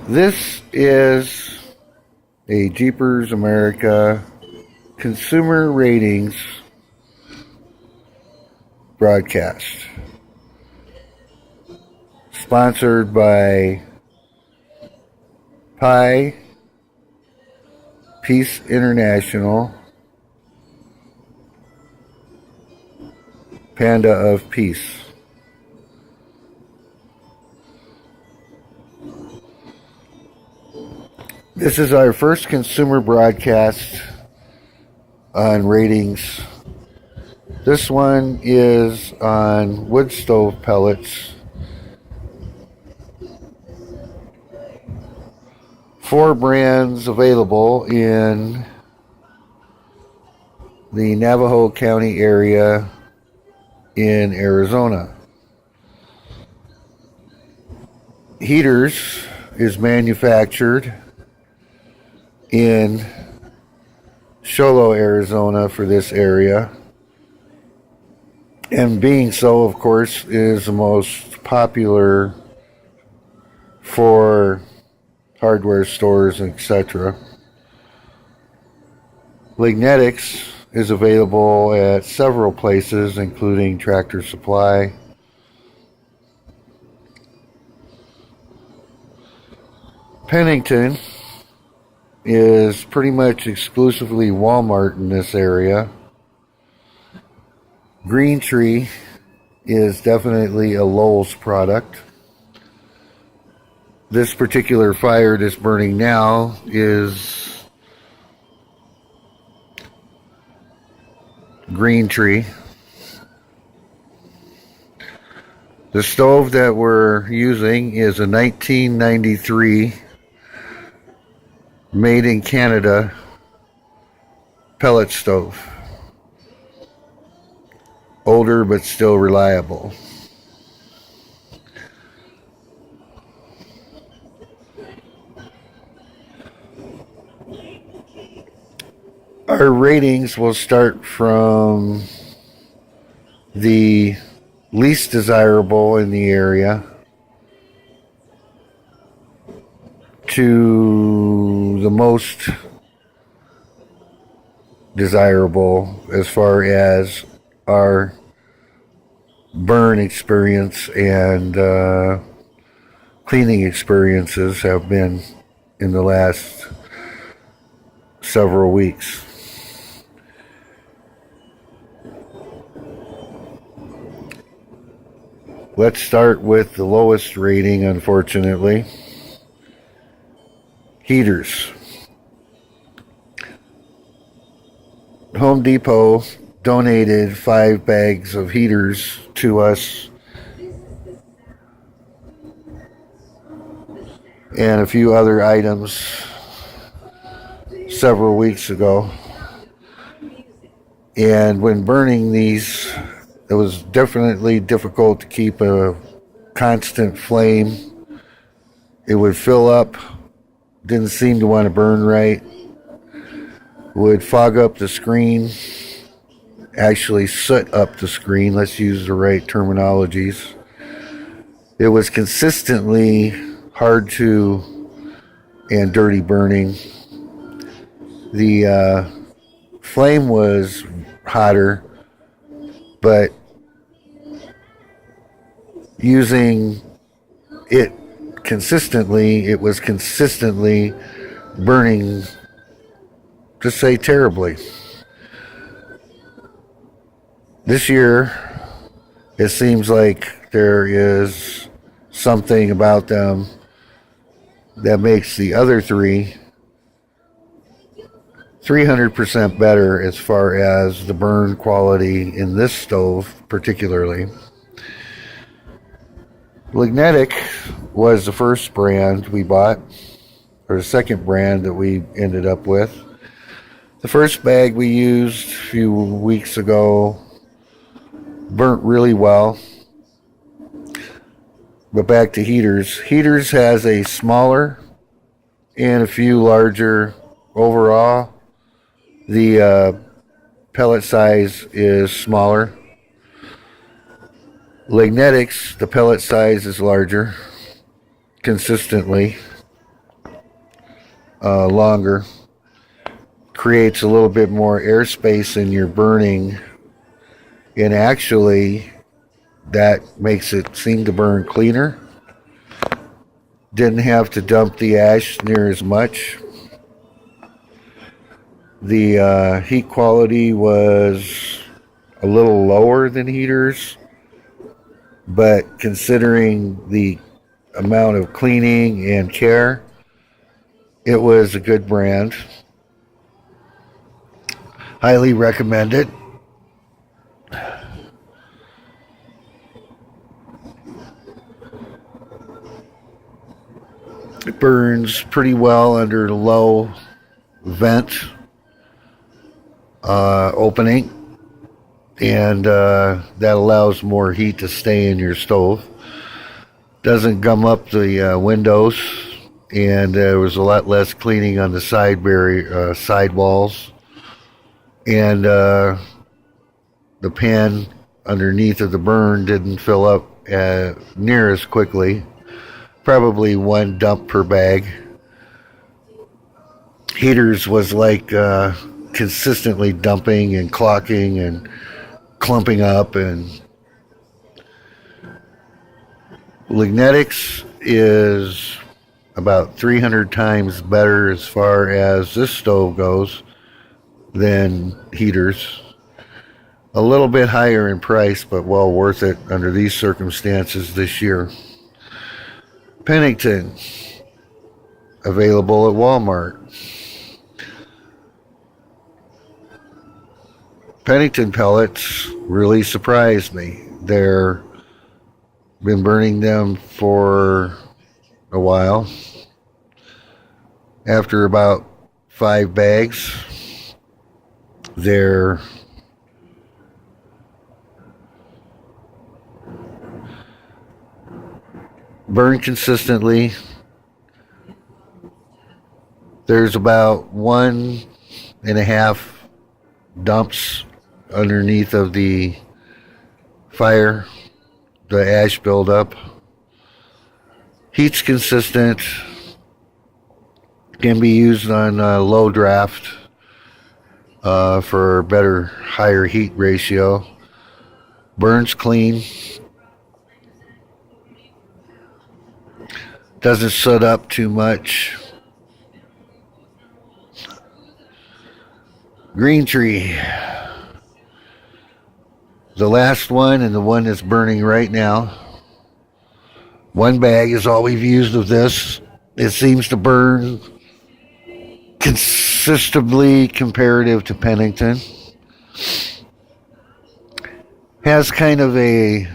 This is a Jeepers America consumer ratings broadcast, sponsored by Peace International, Panda of Peace. This is our first consumer broadcast on ratings. This one is on wood stove pellets. 4 brands available in the Navajo County area in Arizona. Heaters is manufactured in Sholo, Arizona for this area. And being so, of course, is the most popular for hardware stores, etc. Lignetics is available at several places, including Tractor Supply. Pennington is pretty much exclusively Walmart in this area. Green Tree is definitely a Lowe's product. This particular fire that's burning now is Green Tree. The stove that we're using is a 1993 made in Canada pellet stove. Older but still reliable. Our ratings will start from the least desirable in the area to the most desirable as far as our burn experience and cleaning experiences have been in the last several weeks. Let's start with the lowest rating, unfortunately. Heaters. Home Depot donated 5 bags of heaters to us and a few other items several weeks ago. And when burning these, it was definitely difficult to keep a constant flame. It would fill up, didn't seem to want to burn right, would fog up the screen, actually soot up the screen, let's use the right terminologies. It was consistently hard to and dirty burning. The flame was hotter, but using it consistently, it was consistently burning, to say terribly. This year, it seems like there is something about them that makes the other 300% better as far as the burn quality in this stove particularly. Lignetic was the first brand we bought, or the second brand that we ended up with. The first bag we used a few weeks ago burnt really well. But back to heaters. Heaters has a smaller and a few larger overall. The pellet size is smaller. Lignetics, the pellet size is larger consistently. longer. Creates a little bit more airspace in your burning, and actually that makes it seem to burn cleaner. Didn't have to dump the ash near as much. The heat quality was a little lower than heaters, but considering the amount of cleaning and care, it was a good brand. Highly recommend it. It burns pretty well under the low vent opening, and that allows more heat to stay in your stove. Doesn't gum up the windows, and there was a lot less cleaning on the side walls, and the pan underneath of the burn didn't fill up near as quickly. Probably one dump per bag. Heaters was like consistently dumping and clocking and clumping up. And Lignetics is about 300 times better as far as this stove goes than heaters. A little bit higher in price, but well worth it under these circumstances this year. Pennington, available at Walmart. Pennington pellets really surprised me. They're been burning them for a while. After about 5 bags, they're burn consistently. There's about 1.5 dumps underneath of the fire, the ash buildup. Heat's consistent. Can be used on low draft for better, higher heat ratio. Burns clean. Doesn't soot up too much. Green Tree. The last one and the one that's burning right now. 1 bag is all we've used of this. It seems to burn consistently comparative to Pennington. Has kind of a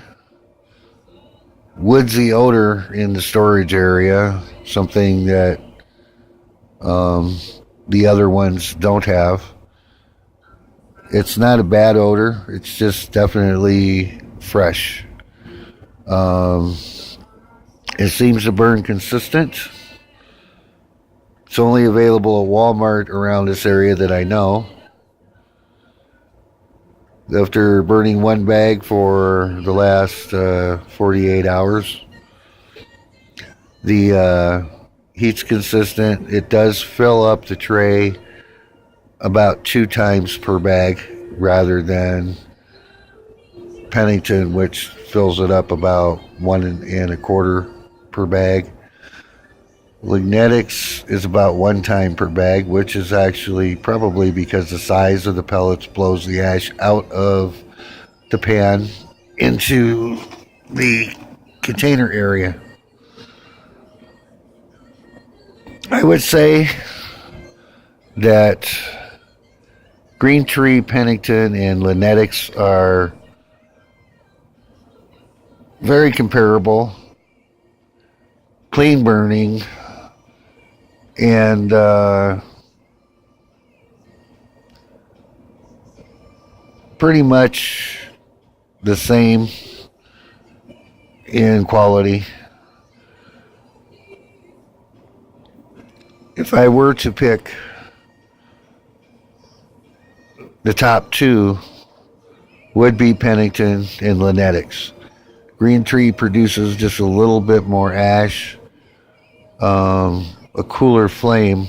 woodsy odor in the storage area, something that the other ones don't have. It's not a bad odor, it's just definitely fresh. It seems to burn consistent. It's only available at Walmart around this area that I know. After burning 1 bag for the last 48 hours, the heat's consistent. It does fill up the tray about 2 times per bag rather than Pennington, which fills it up about 1.25 per bag. Lignetics is about 1 time per bag, which is actually probably because the size of the pellets blows the ash out of the pan into the container area. I would say that Green Tree, Pennington, and Lignetics are very comparable, clean burning, and pretty much the same in quality. If I were to pick the top 2, would be Pennington and Lignetics. Green Tree produces just a little bit more ash, a cooler flame,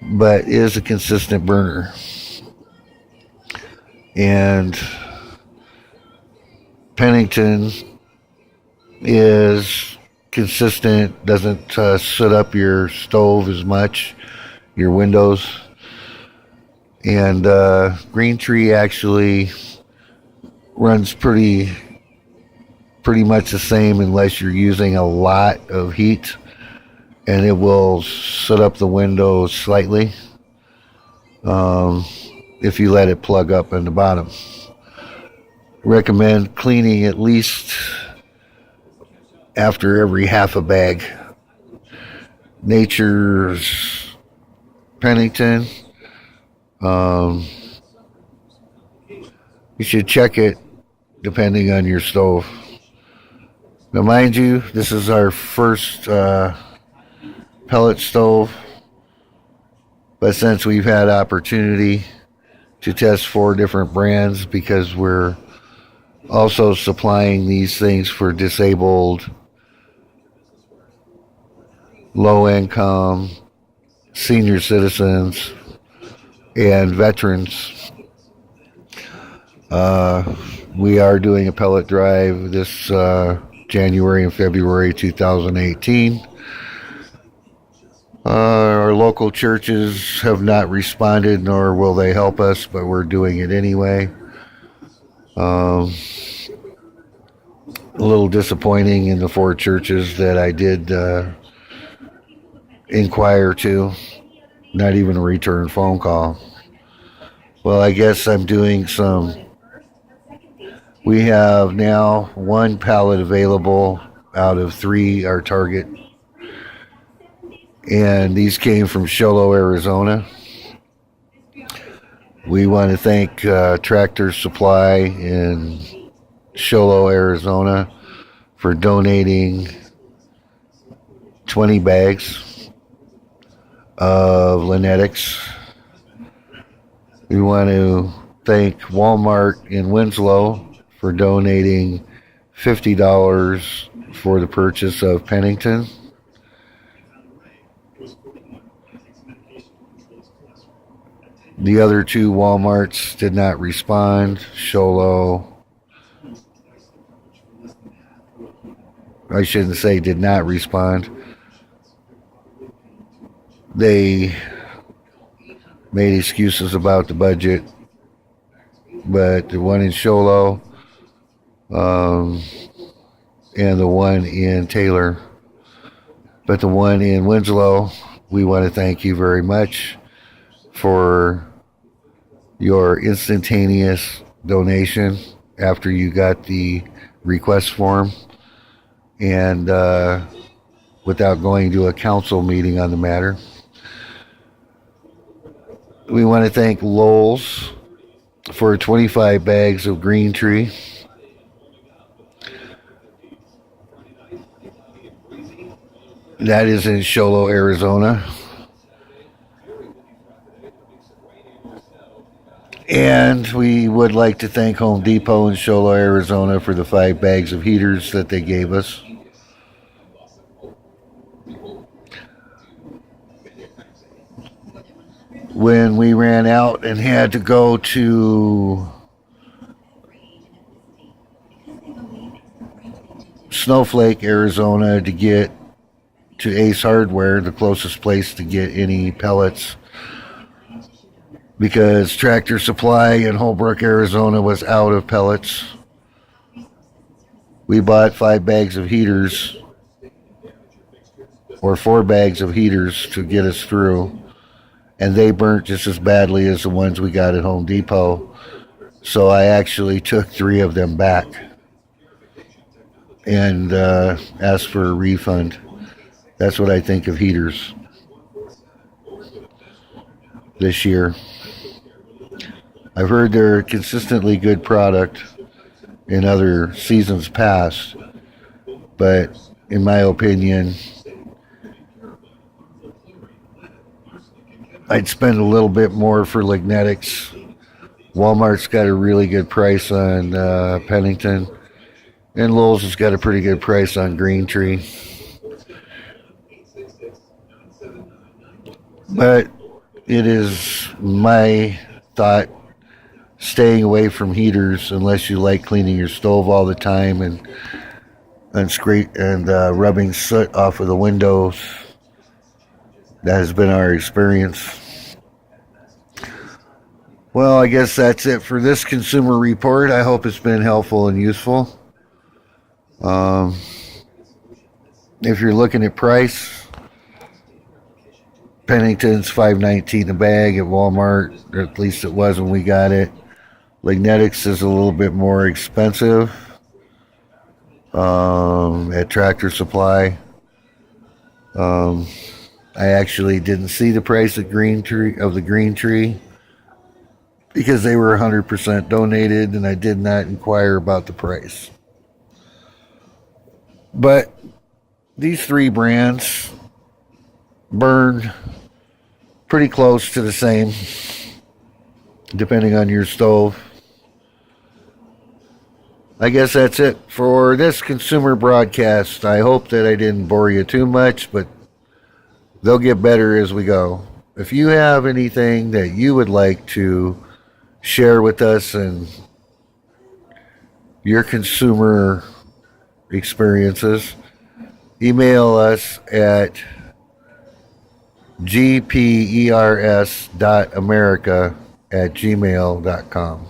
but is a consistent burner. And Pennington is consistent, doesn't soot up your stove as much, your windows. And Green Tree actually runs pretty much the same unless you're using a lot of heat, and it will soot up the windows slightly if you let it plug up in the bottom. Recommend cleaning at least after every half a bag. Nature's Pennington. You should check it depending on your stove. Now, mind you, this is our first pellet stove, but since we've had opportunity to test 4 different brands, because we're also supplying these things for disabled, low income, senior citizens, and veterans. We are doing a pellet drive this January and February 2018. Our local churches have not responded, nor will they help us, but we're doing it anyway. A little disappointing in the 4 churches that I did inquire to. Not even a return phone call. Well, I guess I'm doing some. We have now 1 pallet available out of 3, our target. And these came from Show Low, Arizona. We want to thank Tractor Supply in Show Low, Arizona for donating 20 bags of Linetics. We want to thank Walmart in Winslow for donating $50 for the purchase of Pennington. The other 2 Walmarts did not respond. Show Low, I shouldn't say did not respond. They made excuses about the budget, but the one in Show Low and the one in Taylor, but the one in Winslow, we want to thank you very much for your instantaneous donation after you got the request form, and without going to a council meeting on the matter. We want to thank Lowell's for 25 bags of Green Tree. That is in Show Low, Arizona. And we would like to thank Home Depot in Show Low, Arizona for the 5 bags of heaters that they gave us. When we ran out and had to go to Snowflake, Arizona to get to Ace Hardware, the closest place to get any pellets, because Tractor Supply in Holbrook, Arizona was out of pellets. We bought 5 bags of heaters, or 4 bags of heaters to get us through, and they burnt just as badly as the ones we got at Home Depot. So I actually took 3 of them back and asked for a refund. That's what I think of heaters this year. I've heard they're a consistently good product in other seasons past, but in my opinion, I'd spend a little bit more for Lignetics. Walmart's got a really good price on Pennington, and Lowell's has got a pretty good price on Green Tree. But it is my thought staying away from heaters unless you like cleaning your stove all the time and rubbing soot off of the windows. That has been our experience. Well, I guess that's it for this consumer report. I hope it's been helpful and useful. If you're looking at price, Pennington's $5.19 a bag at Walmart, or at least it was when we got it. Lignetics is a little bit more expensive at Tractor Supply. I actually didn't see the price of the green tree because they were 100% donated, and I did not inquire about the price. But these three brands burn pretty close to the same, depending on your stove. I guess that's it for this consumer broadcast. I hope that I didn't bore you too much, but they'll get better as we go. If you have anything that you would like to share with us and your consumer experiences, email us at gpers.america@gmail.com.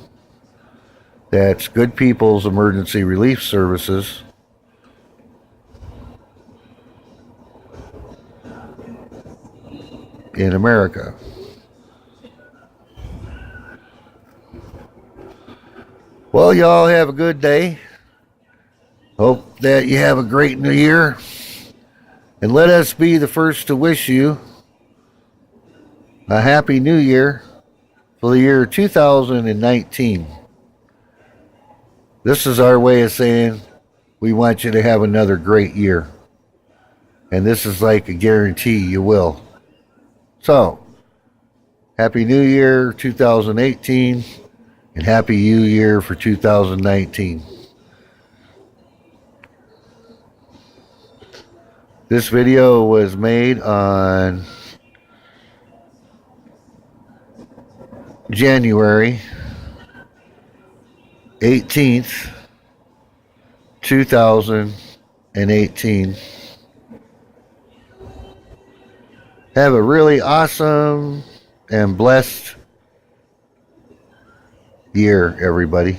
That's Good People's Emergency Relief Services. In America. Well, y'all have a good day. Hope that you have a great new year. And let us be the first to wish you a happy new year for the year 2019. This is our way of saying we want you to have another great year. And this is like a guarantee you will. So, Happy New Year 2018 and Happy New Year for 2019. This video was made on January 18th, 2018. Have a really awesome and blessed year, everybody.